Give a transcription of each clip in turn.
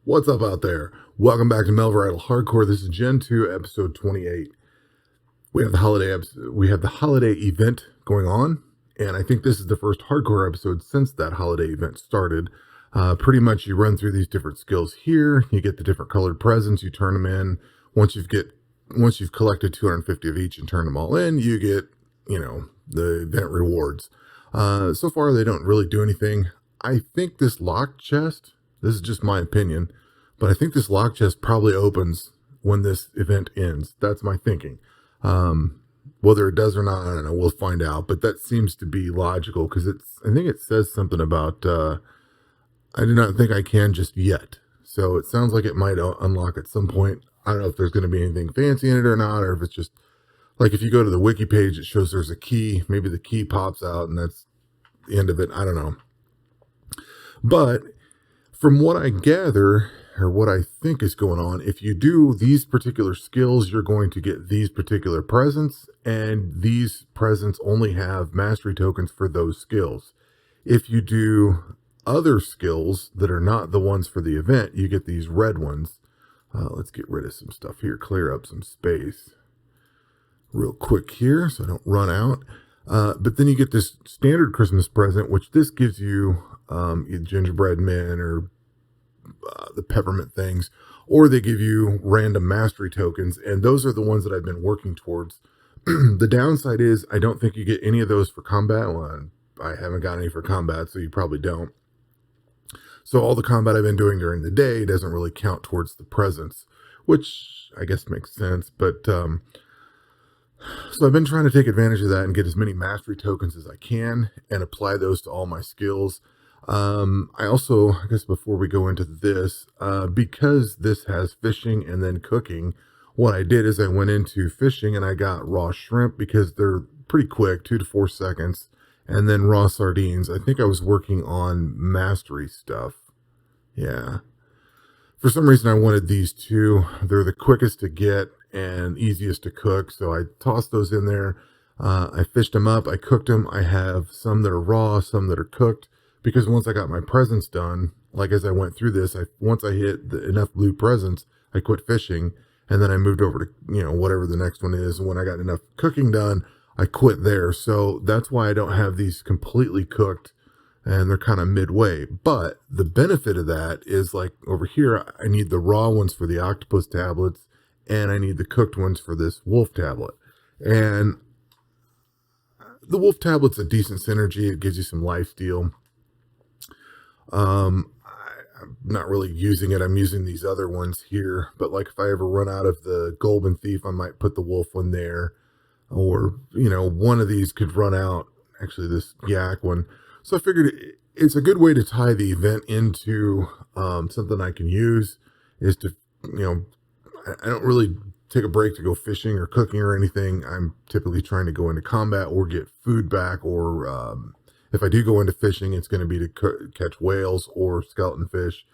What's up out there? Welcome back to Melvor Idle Hardcore. This is Gen 2, episode 28. We have the holiday event going on, and I think this is the first hardcore episode since that holiday event started. Pretty much you run through these different skills here, you get the different colored presents, you turn them in. Once you've collected 250 of each and turned them all in, you get, the event rewards. So far they don't really do anything. I think this locked chest, this is just my opinion, but I think this lock chest probably opens when this event ends. That's my thinking. Whether it does or not, I don't know. We'll find out. But that seems to be logical because I think it says something about, I do not think I can just yet. So it sounds like it might unlock at some point. I don't know if there's going to be anything fancy in it or not, or if it's just like if you go to the wiki page, it shows there's a key. Maybe the key pops out and that's the end of it. I don't know. But from what I gather, or what I think is going on, if you do these particular skills, you're going to get these particular presents, and these presents only have mastery tokens for those skills. If you do other skills that are not the ones for the event, you get these red ones. Let's get rid of some stuff here, clear up some space real quick here so I don't run out. But then you get this standard Christmas present, which this gives you either gingerbread men or the peppermint things, or they give you random mastery tokens, and those are the ones that I've been working towards. The downside is I don't think you get any of those for combat. Well, I haven't got any for combat, so you probably don't. So all the combat I've been doing during the day doesn't really count towards the presents, which I guess makes sense. But so I've been trying to take advantage of that and get as many mastery tokens as I can and apply those to all my skills. I also, I guess before we go into this, because this has fishing and then cooking, what I did is I went into fishing and I got raw shrimp because they're pretty quick, 2 to 4 seconds, and then raw sardines. I think I was working on mastery stuff. Yeah. For some reason I wanted these two. They're the quickest to get and easiest to cook, so I tossed those in there. I fished them up, I cooked them. I have some that are raw, some that are cooked. Because once I got my presents done, like as I went through this, once I hit enough blue presents, I quit fishing, and then I moved over to, whatever the next one is. And when I got enough cooking done, I quit there. So that's why I don't have these completely cooked, and they're kind of midway. But the benefit of that is like over here, I need the raw ones for the octopus tablets, and I need the cooked ones for this wolf tablet. And the wolf tablet's a decent synergy. It gives you some lifesteal. I'm not really using it. I'm using these other ones here, but like if I ever run out of the Golden Thief, I might put the wolf one there, or, one of these could run out, actually this yak one. So I figured it's a good way to tie the event into, something I can use is to, I don't really take a break to go fishing or cooking or anything. I'm typically trying to go into combat or get food back, or, if I do go into fishing, it's going to be to catch whales or skeleton fish.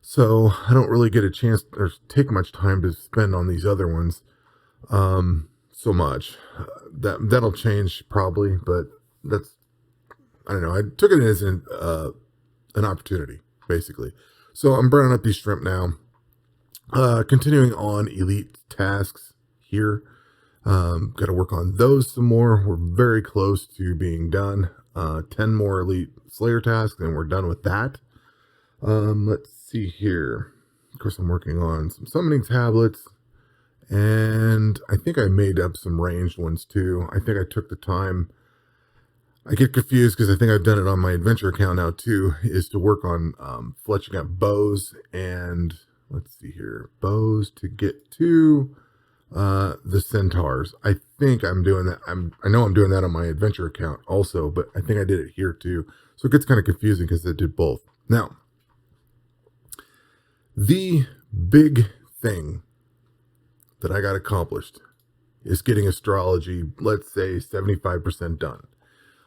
So I don't really get a chance or take much time to spend on these other ones so much. That'll change probably, but I don't know. I took it as an opportunity, basically. So I'm burning up these shrimp now. Continuing on elite tasks here. Got to work on those some more. We're very close to being done. 10 more elite slayer tasks and we're done with that. Let's see here. Of course, I'm working on some summoning tablets, and I think I made up some ranged ones too. I think I took the time. I get confused because I think I've done it on my adventure account now too, is to work on fletching up bows, and let's see here, bows to get to the centaurs. I think I'm doing that. I know I'm doing that on my adventure account also, but I think I did it here too. So it gets kind of confusing because I did both. Now, the big thing that I got accomplished is getting astrology, let's say 75% done.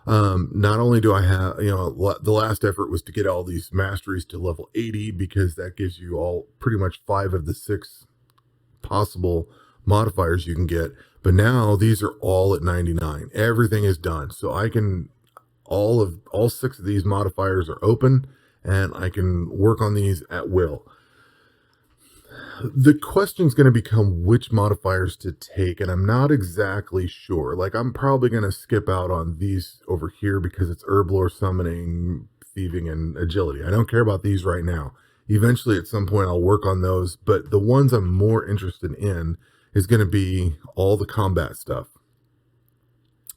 Not only do I have, the last effort was to get all these masteries to level 80, because that gives you all pretty much 5 of the 6 possible modifiers you can get, but now these are all at 99. Everything is done, so I can all 6 of these modifiers are open, and I can work on these at will. The question's going to become which modifiers to take, and I'm not exactly sure. Like, I'm probably going to skip out on these over here because it's herblore, summoning, thieving, and agility. I don't care about these right now. Eventually, at some point, I'll work on those, but the ones I'm more interested in is going to be all the combat stuff.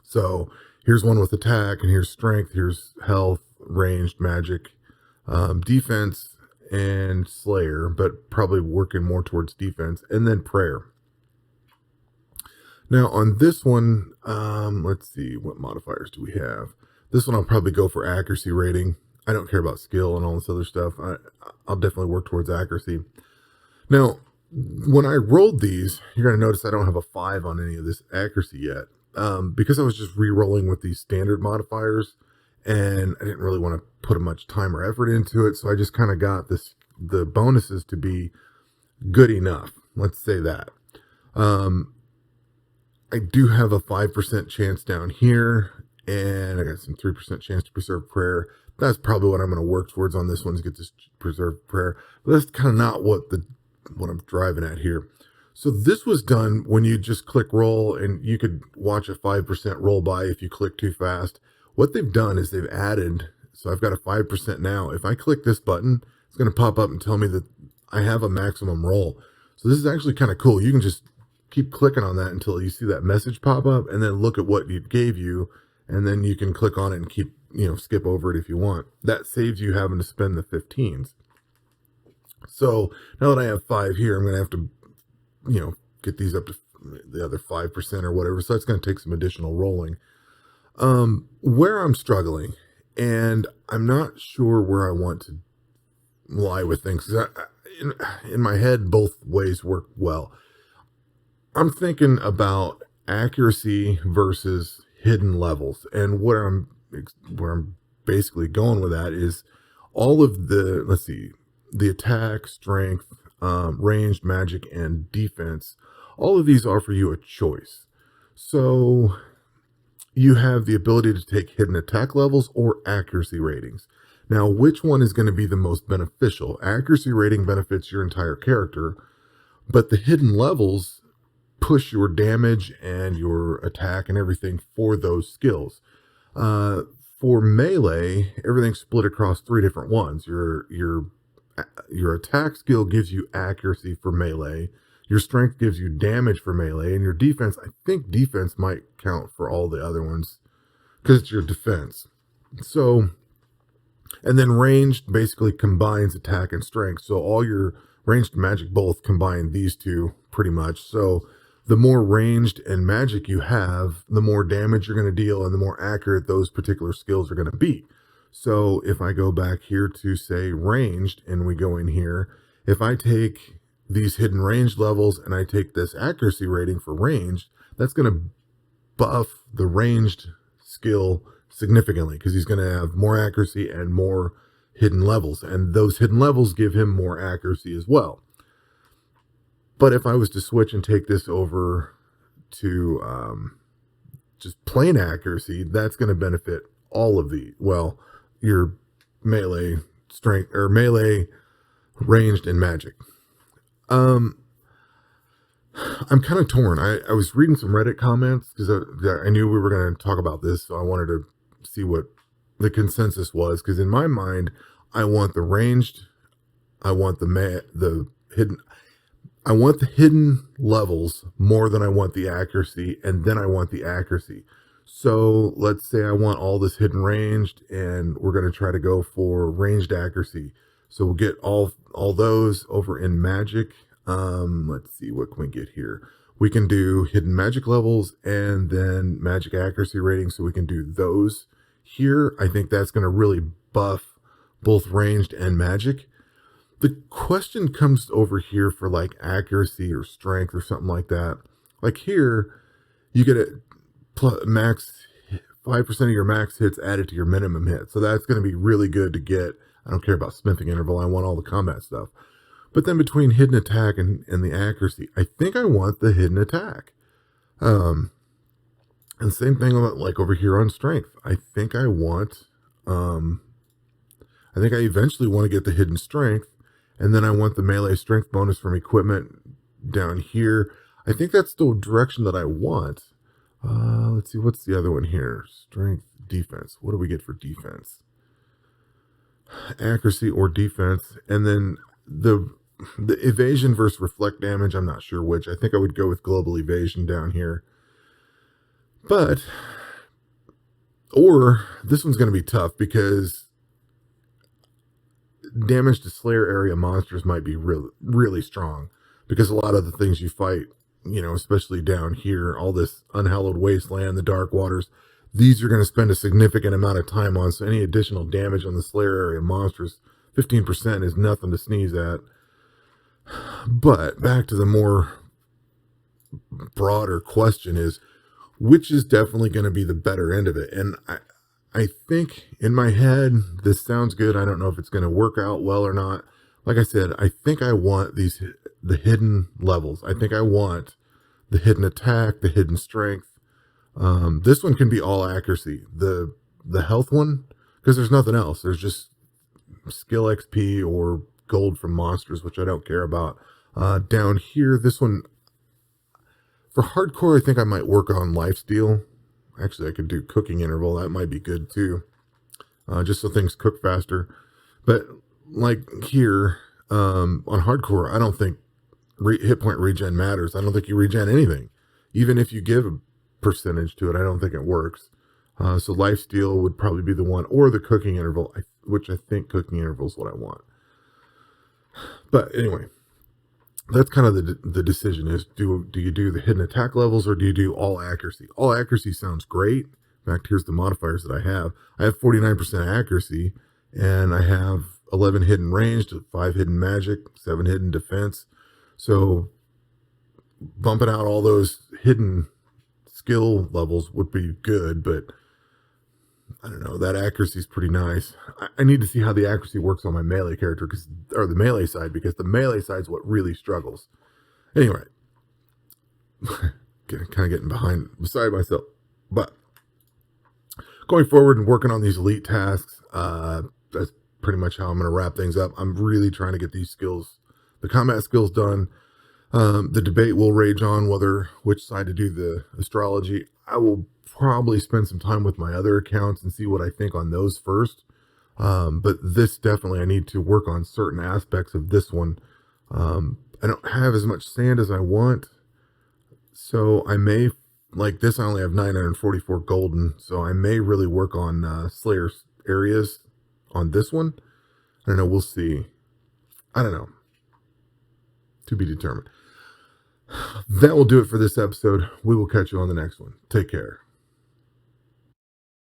So here's one with attack, and here's strength, here's health, ranged, magic, defense, and Slayer, but probably working more towards defense, and then prayer. Now on this one, let's see, what modifiers do we have? This one I'll probably go for accuracy rating. I don't care about skill and all this other stuff. I'll definitely work towards accuracy. Now, when I rolled these, you're going to notice I don't have a 5 on any of this accuracy yet, because I was just re-rolling with these standard modifiers, and I didn't really want to put much time or effort into it, so I just kind of got the bonuses to be good enough. Let's say that. I do have a 5% chance down here, and I got some 3% chance to preserve prayer. That's probably what I'm going to work towards on this one, is get this preserve prayer. But that's kind of not what I'm driving at here. So this was done when you just click roll, and you could watch a 5% roll by if you click too fast. What they've done is they've added, so I've got a 5% now. If I click this button, it's going to pop up and tell me that I have a maximum roll. So this is actually kind of cool. You can just keep clicking on that until you see that message pop up, and then look at what it gave you, and then you can click on it and keep, skip over it if you want. That saves you having to spend the 15s. So now that I have 5 here, I'm going to have to, get these up to the other 5% or whatever. So that's going to take some additional rolling. Where I'm struggling, and I'm not sure where I want to lie with things, because in my head, both ways work well. I'm thinking about accuracy versus hidden levels, and where I'm basically going with that is all of the attack, strength, ranged, magic, and defense. All of these offer you a choice. So you have the ability to take hidden attack levels or accuracy ratings. Now, which one is going to be the most beneficial? Accuracy rating benefits your entire character, but the hidden levels push your damage and your attack and everything for those skills. For melee, everything's split across 3 different ones. Your attack skill gives you accuracy for melee. Your strength gives you damage for melee, and your defense, I think defense might count for all the other ones because it's your defense. So, and then ranged basically combines attack and strength. So all your ranged and magic both combine these two pretty much. So the more ranged and magic you have, the more damage you're going to deal and the more accurate those particular skills are going to be. So if I go back here to say ranged and we go in here, if I take these hidden range levels and I take this accuracy rating for ranged, that's going to buff the ranged skill significantly because he's going to have more accuracy and more hidden levels. And those hidden levels give him more accuracy as well. But if I was to switch and take this over to just plain accuracy, that's going to benefit all of your melee, strength, or melee, ranged, and magic. I'm kind of torn. I was reading some Reddit comments because I knew we were going to talk about this, so I wanted to see what the consensus was. Because in my mind, I want the ranged, I want the hidden. I want the hidden levels more than I want the accuracy, and then I want the accuracy. So let's say I want all this hidden ranged, and we're going to try to go for ranged accuracy. So we'll get all those over in magic. Let's see, what can we get here? We can do hidden magic levels and then magic accuracy rating. So we can do those here. I think that's going to really buff both ranged and magic. The question comes over here for like accuracy or strength or something like that. Like here, you get a max 5% of your max hits added to your minimum hit. So that's going to be really good to get. I don't care about smithing interval. I want all the combat stuff. But then between hidden attack and the accuracy, I think I want the hidden attack. And same thing like over here on strength. I think I eventually want to get the hidden strength. And then I want the melee strength bonus from equipment down here. I think that's the direction that I want. Let's see, what's the other one here? Strength, defense. What do we get for defense? Accuracy or defense. And then the evasion versus reflect damage, I'm not sure which. I think I would go with global evasion down here. But, or this one's going to be tough because damage to Slayer area monsters might be really strong, because a lot of the things you fight, especially down here, all this unhallowed wasteland, the dark waters, these are going to spend a significant amount of time on. So any additional damage on the Slayer area monsters, 15% is nothing to sneeze at. But back to the more broader question is, which is definitely going to be the better end of it? And I think in my head, this sounds good. I don't know if it's going to work out well or not. Like I said, I think I want the hidden levels. I think I want the hidden attack, the hidden strength. This one can be all accuracy. The health one, because there's nothing else. There's just skill XP or gold from monsters, which I don't care about. Down here, this one, for hardcore, I think I might work on lifesteal. Actually, I could do cooking interval. That might be good too. Just so things cook faster. But like here, on hardcore, I don't think hit point regen matters. I don't think you regen anything. Even if you give a percentage to it, I don't think it works. So lifesteal would probably be the one, or the cooking interval, which I think cooking interval is what I want. But anyway, that's kind of the decision is, do you do the hidden attack levels, or do you do all accuracy? All accuracy sounds great. In fact, here's the modifiers that I have. I have 49% accuracy, and I have 11 hidden ranged, 5 hidden magic, 7 hidden defense. So bumping out all those hidden skill levels would be good, but I don't know, that accuracy is pretty nice. I need to see how the accuracy works on my melee character, or the melee side, because the melee side is what really struggles. Anyway, kind of getting beside myself. But going forward and working on these elite tasks, that's pretty much how I'm going to wrap things up. I'm really trying to get these skills, the combat skills done. The debate will rage on which side to do the astrology. I will probably spend some time with my other accounts and see what I think on those first. But this definitely, I need to work on certain aspects of this one. I don't have as much sand as I want, so I may, like this, I only have 944 golden, so I may really work on Slayer areas on this one. I don't know, we'll see. I don't know. To be determined. That will do it for this episode. We will catch you on the next one. Take care.